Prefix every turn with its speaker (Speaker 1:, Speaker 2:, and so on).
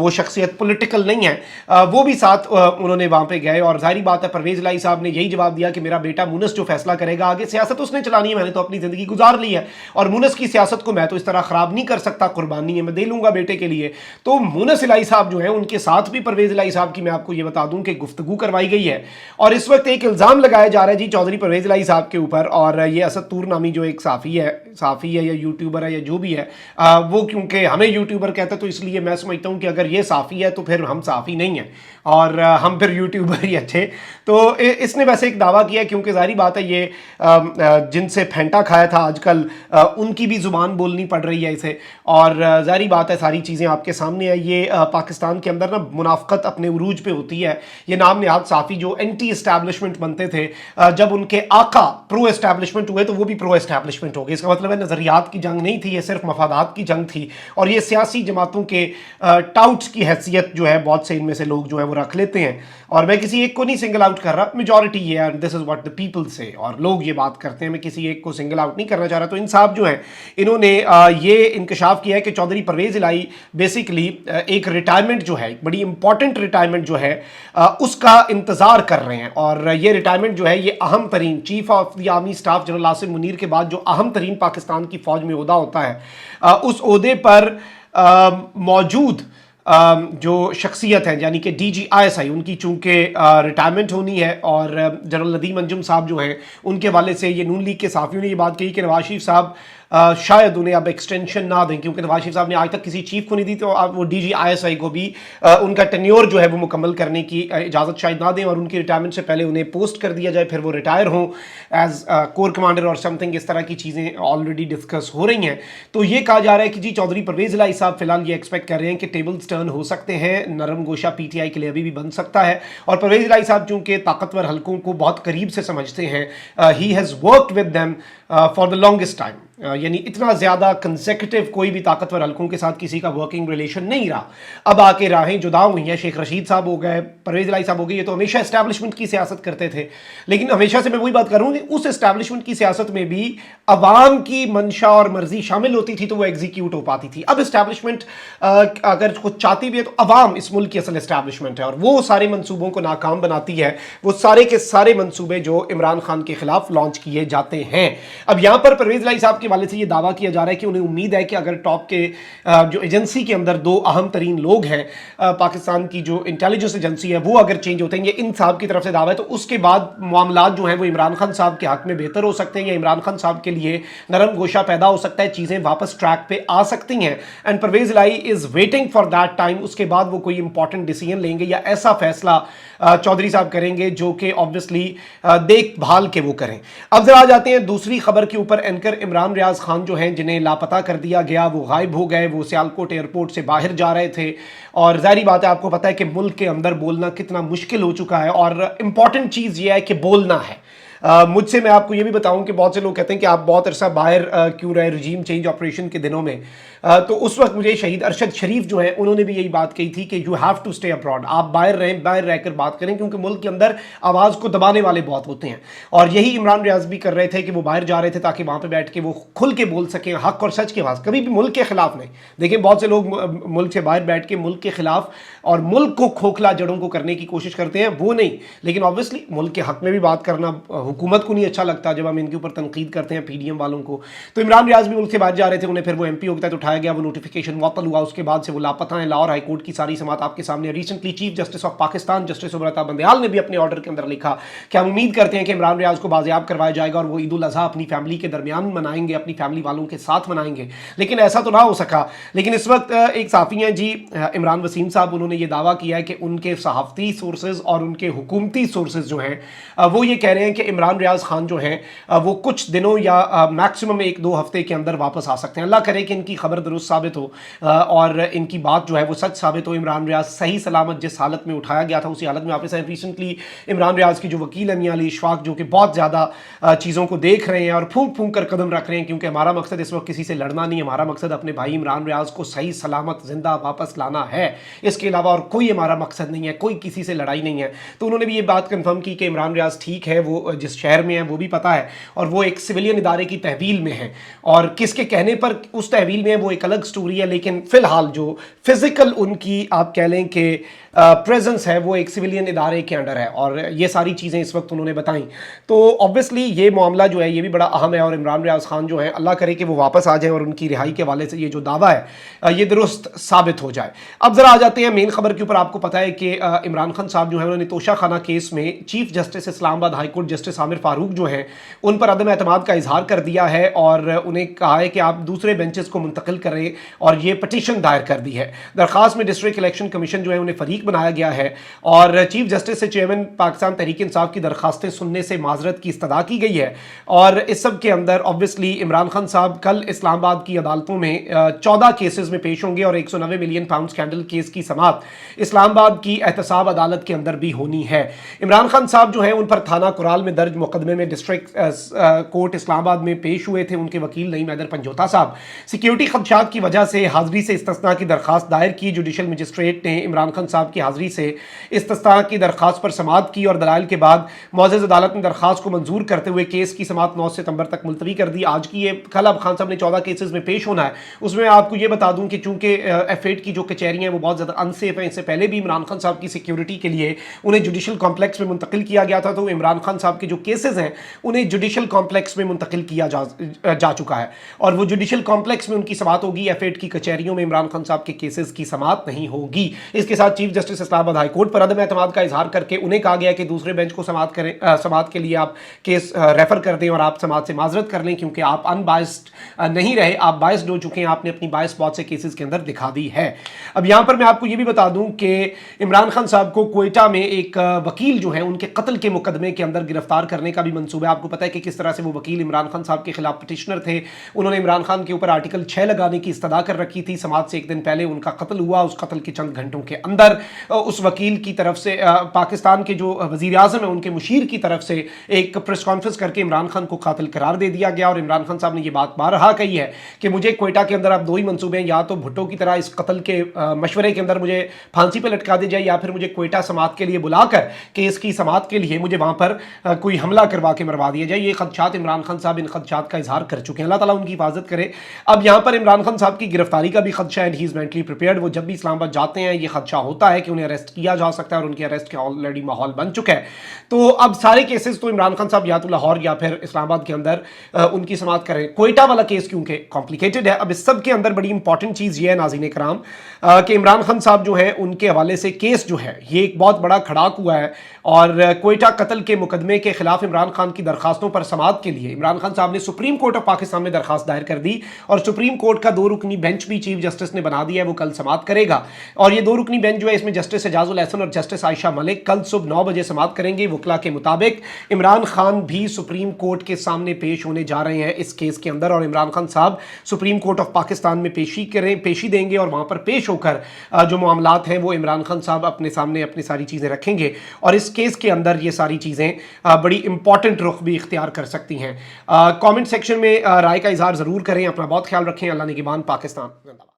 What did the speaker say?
Speaker 1: وہ شخصیت پولیٹیکل نہیں ہے، وہ بھی ساتھ انہوں نے وہاں پہ گئے، اور ظاہری بات ہے پرویز الہی صاحب نے یہی جواب دیا کہ میرا بیٹا مونس جو فیصلہ کرے گا، آگے سیاست اس نے چلانی ہے، میں نے تو اپنی زندگی گزار لی ہے، اور مونس کی سیاست کو میں تو اس طرح خراب نہیں کر سکتا، قربانی ہے میں دے لوں گا بیٹے کے لیے۔ تو مونس الہی صاحب جو ہیں ان کے ساتھ بھی پرویز الہی صاحب کی میں آپ کو یہ بتا دوں کہ گفتگو کروائی گئی ہے، اور اس وقت ایک الزام لگایا جا رہا ہے جی چودھری پرویز الہی صاحب کے اوپر، اور یہ اسد طور نامی جو ایک صحافی ہے یا یوٹیوبر ہے یا جو بھی ہے، وہ کیونکہ ہمیں یوٹیوبر کہتا ہے تو اس لیے میں سمجھتا ہوں کہ اگر یہ صحافی ہے تو پھر ہم صحافی نہیں ہیں، اور ہم پھر یوٹیوبر ہی اچھے۔ تو اس نے ویسے ایک دعویٰ کیا کیونکہ ظاہری بات ہے یہ جن سے پھینٹا کھایا تھا آج کل ان کی بھی زبان بولنی پڑ رہی ہے اسے، اور ظاہری بات ہے ساری چیزیں آپ کے سامنے ہے۔ یہ پاکستان کے اندر نا منافقت اپنے عروج پہ ہوتی ہے، یہ نام نہاد صحافی جو اینٹی اسٹیبلشمنٹ بنتے تھے، جب ان کے آقا پرو اسٹیبلشمنٹ ہوئے تو وہ بھی پرو اسٹیبلشمنٹ ہو گئے۔ اس کا مطلب ہے نظریات کی جنگ نہیں تھی، یہ صرف مفادات کی جنگ تھی، اور یہ سیاسی جماعتوں کے ٹاؤٹس کی حیثیت جو ہے بہت سے ان میں سے لوگ جو ہے وہ رکھ لیتے ہیں، اور میں کسی ایک کو نہیں سنگل آؤٹ کر رہا، میجورٹی یہ ہے، دس از واٹ دا پیپل سے، اور لوگ یہ بات کرتے ہیں، میں کسی ایک کو سنگل آؤٹ نہیں کرنا چاہ رہا۔ تو ان صاحب جو ہیں انہوں نے یہ انکشاف کیا ہے کہ چودھری پرویز الہی بیسیکلی ایک ریٹائرمنٹ جو ہے، ایک بڑی امپورٹنٹ ریٹائرمنٹ جو ہے اس کا انتظار کر رہے ہیں، اور یہ ریٹائرمنٹ جو ہے یہ اہم ترین chief of the army staff general Asim Munir کے بعد جو اہم ترین پاکستان کی فوج میں عہدہ ہوتا ہے، اس عہدے پر موجود جو شخصیت ہے یعنی کہ D G I S I, ان کی چونکہ ریٹائرمنٹ ہونی ہے، اور جنرل ندیم انجم صاحب جو ہیں ان کے والے سے یہ نون لیگ کے صحافیوں نے یہ بات کہی کہ نواز شریف صاحب شاید انہیں اب ایکسٹینشن نہ دیں، کیونکہ نواز شریف صاحب نے آج تک کسی چیف کو نہیں دی، تو اب وہ D G I S I کو بھی ان کا ٹینیور جو ہے وہ مکمل کرنے کی اجازت شاید نہ دیں، اور ان کی ریٹائرمنٹ سے پہلے انہیں پوسٹ کر دیا جائے، پھر وہ ریٹائر ہوں ایز کور کمانڈر اور سم تھنگ، اس طرح کی چیزیں آلریڈی ڈسکس ہو رہی ہیں۔ تو یہ کہا جا رہا ہے کہ جی چودھری پرویز الہی صاحب فی الحال یہ ایکسپیکٹ کر رہے ہیں کہ ٹیبلز ٹرن ہو سکتے ہیں، نرم گوشہ پی ٹی آئی کے لیے ابھی بھی بن سکتا ہے، اور پرویز الہی صاحب چونکہ طاقتور حلقوں کو بہت قریب سے سمجھتے ہیں، he has worked with them for the longest time, یعنی اتنا زیادہ کنسیکٹیو کوئی بھی طاقتور حلقوں کے ساتھ کسی کا ورکنگ ریلیشن نہیں رہا، اب آ کے راہیں جدا ہوئی ہیں، شیخ رشید صاحب ہو گئے، پرویز الہی صاحب ہو گئے، یہ تو ہمیشہ اسٹیبلشمنٹ کی سیاست کرتے تھے، لیکن ہمیشہ سے میں وہی بات کر رہا ہوں کہ اس اسٹیبلشمنٹ کی سیاست میں بھی عوام کی منشا اور مرضی شامل ہوتی تھی تو وہ ایگزیکیوٹ ہو پاتی تھی۔ اب اسٹیبلشمنٹ اگر کچھ چاہتی بھی ہے تو عوام اس ملک کی اصل اسٹیبلشمنٹ ہے، اور وہ سارے منصوبوں کو ناکام بناتی ہے، وہ سارے کے سارے منصوبے جو عمران خان کے خلاف لانچ کیے جاتے ہیں۔ اب یہاں پر پرویز الہی صاحب کے والے سے یہ دعویٰ کیا جا رہا ہے کہ انہیں امید ہے کہ اگر ٹاپ کے جو ایجنسی کے اندر دو اہم ترین لوگ ہیں، پاکستان کی جو انٹیلیجنس ایجنسی ہے، وہ اگر چینج ہوتے ہیں، یہ ان صاحب کی طرف سے دعویٰ ہے، تو اس کے بعد معاملات جو ہیں وہ عمران خان صاحب کے حق میں بہتر ہو سکتے ہیں، یا عمران خان صاحب کے لیے نرم گوشہ پیدا ہو سکتا ہے، چیزیں واپس ٹریک پہ آ سکتی ہیں، and Pervaiz Elahi is waiting for that time, اس کے بعد وہ کوئی امپورٹنٹ ڈیسیژن لیں گے یا ایسا فیصلہ چودھری صاحب کریں گے جو کہ آبویسلی دیکھ بھال کے وہ کریں۔ اب ذرا جاتے ہیں دوسری خبر کے اوپر۔ اینکر عمران ریاض خان جو ہیں جنہیں لاپتہ کر دیا گیا، وہ غائب ہو گئے، وہ سیالکوٹ ایئرپورٹ سے باہر جا رہے تھے، اور ظاہری بات ہے آپ کو پتہ ہے کہ ملک کے اندر بولنا کتنا مشکل ہو چکا ہے، اور امپورٹنٹ چیز یہ ہے کہ بولنا ہے۔ مجھ سے میں آپ کو یہ بھی بتاؤں کہ بہت سے لوگ کہتے ہیں کہ آپ بہت عرصہ باہر کیوں رہے رجیم چینج آپریشن کے دنوں میں، تو اس وقت مجھے شہید ارشد شریف جو ہیں انہوں نے بھی یہی بات کہی تھی کہ you have to stay abroad, آپ باہر رہیں، باہر رہ کر بات کریں، کیونکہ ملک کے اندر آواز کو دبانے والے بہت ہوتے ہیں، اور یہی عمران ریاض بھی کر رہے تھے کہ وہ باہر جا رہے تھے تاکہ وہاں پہ بیٹھ کے وہ کھل کے بول سکیں حق اور سچ کی آواز، کبھی بھی ملک کے خلاف نہیں۔ دیکھیں بہت سے لوگ ملک سے باہر بیٹھ کے ملک کے خلاف اور ملک کو کھوکھلا جڑوں کو کرنے کی کوشش کرتے ہیں، وہ نہیں، لیکن obviously ملک کے حق میں بھی بات کرنا حکومت کو نہیں اچھا لگتا جب ہم ان کے اوپر تنقید کرتے ہیں، پی ڈی ایم والوں کو۔ تو عمران ریاض بھی ملک سے باہر جا رہے تھے، انہیں پھر وہ ایم پی ہو کے تحت اٹھایا گیا، وہ نوٹیفیکیشن معطل ہوا، اس کے بعد سے وہ لاپتہ ہیں۔ لاہور ہائی کورٹ کی ساری سماعت آپ کے سامنے، recently chief justice of Pakistan justice Umar Ata Bandial نے بھی اپنے آرڈر کے اندر لکھا کہ ہم امید کرتے ہیں کہ عمران ریاض کو بازیاب کروایا جائے گا اور وہ عید الاضحیٰ اپنی فیملی کے درمیان منائیں گے، اپنی فیملی والوں کے ساتھ منائیں گے، لیکن ایسا تو نہ ہو سکا۔ لیکن اس وقت ایک صحافی ہیں جی عمران وسیم صاحب، انہوں نے یہ دعویٰ کیا ہے کہ ان کے صحافتی سورسز اور ان کے حکومتی سورسز جو ہیں وہ یہ کہہ رہے ہیں کہ عمران ریاض خان جو ہیں وہ کچھ دنوں یا میکسیمم 1-2 ہفتے کے اندر واپس آ سکتے ہیں۔ اللہ کرے کہ ان کی خبر درست ثابت ہو اور ان کی بات جو ہے وہ سچ ثابت ہو، عمران ریاض صحیح سلامت جس حالت میں اٹھایا گیا تھا اسی حالت میں واپس آئے۔ ریسنٹلی عمران ریاض کی جو وکیل ہے میاں علی اشفاق، جو کہ بہت زیادہ چیزوں کو دیکھ رہے ہیں اور پھونک پھونک کر قدم رکھ رہے ہیں، کیونکہ ہمارا مقصد اس وقت کسی سے لڑنا نہیں، ہمارا مقصد اپنے بھائی عمران ریاض کو صحیح سلامت زندہ واپس لانا ہے، اس کے علاوہ اور کوئی ہمارا مقصد نہیں ہے، کوئی کسی سے لڑائی نہیں ہے۔ تو انہوں نے بھی یہ بات کنفرم کی کہ عمران ریاض ٹھیک ہے، وہ جس جس شہر میں ہیں وہ بھی پتہ ہے، اور وہ ایک سویلین ادارے کی تحویل میں ہیں، اور کس کے کہنے پر اس تحویل میں ہے وہ ایک الگ سٹوری ہے، لیکن فی الحال جو فزیکل ان کی آپ کہہ لیں کہ پریزنس ہے وہ ایک سویلین ادارے کے انڈر ہے، اور یہ ساری چیزیں اس وقت انہوں نے بتائیں. تو آبویسلی یہ معاملہ جو ہے یہ بھی بڑا اہم ہے، اور عمران ریاض خان جو ہیں اللہ کرے کہ وہ واپس آ جائیں اور ان کی رہائی کے حوالے سے یہ جو دعویٰ ہے یہ درست ثابت ہو جائے. اب ذرا آ جاتے ہیں مین خبر کے اوپر. آپ کو پتہ ہے کہ عمران خان صاحب جو ہیں انہوں نے توشہ خانہ کیس میں چیف جسٹس اسلام آباد ہائی کورٹ جسٹس عامر فاروق جو ہیں ان پر عدم اعتماد کا اظہار کر دیا ہے، اور انہیں کہا ہے کہ آپ دوسرے بینچز کو منتقل کریں، اور یہ پٹیشن دائر کر دی ہے. درخواست میں ڈسٹرکٹ الیکشن کمیشن جو ہے انہیں فریق بنایا گیا ہے، اور چیف جسٹس سے چیئرمین پاکستان تحریک انصاف کی درخواستیں سننے سے معذرت کی استدعا کی گئی ہے. اور اس سب کے اندر آبویسلی عمران خان صاحب کل اسلام آباد کی عدالتوں میں 14 کیسز میں پیش ہوں گے، اور 190 ملین پاؤنڈ اسکینڈل کیس کی سماعت اسلام آباد کی احتساب عدالت کے اندر بھی ہونی ہے. عمران خان صاحب جو ہیں ان پر تھانہ کرال میں درج مقدمے میں ڈسٹرکٹ کورٹ اسلام آباد میں پیش ہوئے تھے. ان کے وکیل نعیم حیدر پنجوتا صاحب سیکیورٹی خدشات کی وجہ سے حاضری سے استثناء کی درخواست دائر کی. جوڈیشل مجسٹریٹ نے عمران خان صاحب کی حاضری سے استثناء کی درخواست پر سماعت کی، اور دلائل کے بعد معزز عدالت نے درخواست کو منظور کرتے ہوئے کیس کی سماعت 9 ستمبر تک ملتوی کر دی. آج کی یہ کل اب خان صاحب نے 14 کیسز میں پیش ہونا ہے. اس میں آپ کو یہ بتا دوں کہ چونکہ F8 کی جو کچہریاں ہیں وہ بہت زیادہ انسیف ہیں، اس سے پہلے بھی عمران خان صاحب کی سیکیورٹی کے لیے انہیں جوڈیشل کمپلیکس میں منتقل کیا گیا تھا، تو عمران خان صاحب کے جو کیسز ہیں انہیں جوڈیشل کمپلیکس میں منتقل کیا جا چکا ہے، اور وہ جوڈیشل کمپلیکس میں ان کی سماعت ہوگی. F8 کی کچہریوں میں عمران خان صاحب کے کیسز کی سماعت نہیں ہوگی. اس کے ساتھ چیف جسٹس اسلام آباد ہائی کورٹ پر عدم اعتماد کا اظہار کر کے انہیں کہا گیا کہ دوسرے بینچ کو سماعت کے لیے آپ کیس ریفر کر دیں، اور آپ سماعت سے معذرت کر لیں کیونکہ آپ ان بائسڈ نہیں رہے، آپ بائسڈ ہو چکے ہیں، آپ نے اپنی بائس بہت سے کیسز کے اندر دکھا دی ہے. اب یہاں پر میں آپ کو یہ بھی بتا دوں کہ عمران خان صاحب کو کوئٹہ میں ایک وکیل جو ہیں ان کے قتل کے مقدمے کے اندر گرفتار کرنے کا بھی منصوبہ ہے. آپ کو پتہ ہے کہ کس طرح سے وہ وکیل عمران خان صاحب کے خلاف پٹیشنر تھے. انہوں نے عمران خان کے اوپر آرٹیکل 6 لگانے کی استدعا کر رکھی تھی. سماعت سے ایک دن پہلے ان کا قتل ہوا. اس قتل کے چند گھنٹوں کے اندر اس وکیل کی طرف سے پاکستان کے جو وزیر اعظم ہیں ان کے مشیر کی طرف سے ایک پریس کانفرنس کر کے عمران خان کو قاتل قرار دے دیا گیا. اور عمران خان صاحب نے یہ بات بارہا کہی ہے کہ مجھے کوئٹہ کے اندر اب 2 ہی منصوبے ہیں، یا تو بھٹو کی طرح اس قتل کے مشورے کے اندر مجھے پھانسی پہ لٹکا دی جائے، یا پھر مجھے کوئٹہ سماعت کے لیے بلا کر کیس کی سماعت کے لیے مجھے وہاں پر کوئی حملہ کروا کے مروا دیا جائے. یہ خدشات عمران خان صاحب ان خدشات کا اظہار کر چکے ہیں. اللہ تعالیٰ ان کی حفاظت کرے. اب یہاں پر عمران خان صاحب کی گرفتاری کا بھی خدشہ ہے، ہی از مینٹلی پریپیئرڈ. وہ جب بھی اسلام آباد جاتے ہیں یہ خدشہ ہوتا ہے کہ انہیں اریسٹ کیا جا سکتا ہے، اور ان کے اریسٹ کا آلریڈی ماحول بن چکا ہے. تو اب سارے کیسز تو عمران خان صاحب یا تو لاہور یا پھر اسلام آباد کے اندر ان کی سماعت کریں. کوئٹہ والا کیس کیونکہ کمپلیکیٹڈ ہے. اب اس سب کے اندر بڑی امپورٹنٹ چیز یہ ہے ناظرین کرام کہ عمران خان صاحب جو ہیں ان کے حوالے سے کیس جو ہے یہ ایک بہت بڑا کھڑاک ہوا ہے، اور کوئٹہ قتل کے مقدمے کے خلاف عمران خان کی درخواستوں پر سماعت کے لیے عمران خان صاحب نے سپریم کورٹ آف پاکستان میں درخواست دائر کر دی، اور سپریم کورٹ کا 2 رکنی بینچ بھی چیف جسٹس نے بنا دیا ہے، وہ کل سماعت کرے گا. اور یہ 2 رکنی بینچ جو ہے اس میں جسٹس اعجاز الحسن اور جسٹس عائشہ ملک کل صبح 9 بجے سماعت کریں گے. وکلا کے مطابق عمران خان بھی سپریم کورٹ کے سامنے پیش ہونے جا رہے ہیں اس کیس کے اندر، اور عمران خان صاحب سپریم کورٹ آف پاکستان میں پیشی دیں گے، اور وہاں پر پیش ہو کر جو معاملات ہیں وہ عمران خان صاحب اپنے سامنے اپنی ساری چیزیں رکھیں گے. اور اس کیس کے اندر یہ ساری چیزیں بڑی امپورٹنٹ رخ بھی اختیار کر سکتی ہیں. کامنٹ سیکشن میں رائے کا اظہار ضرور کریں. اپنا بہت خیال رکھیں. اللہ نگہبان. پاکستان زندہ باد.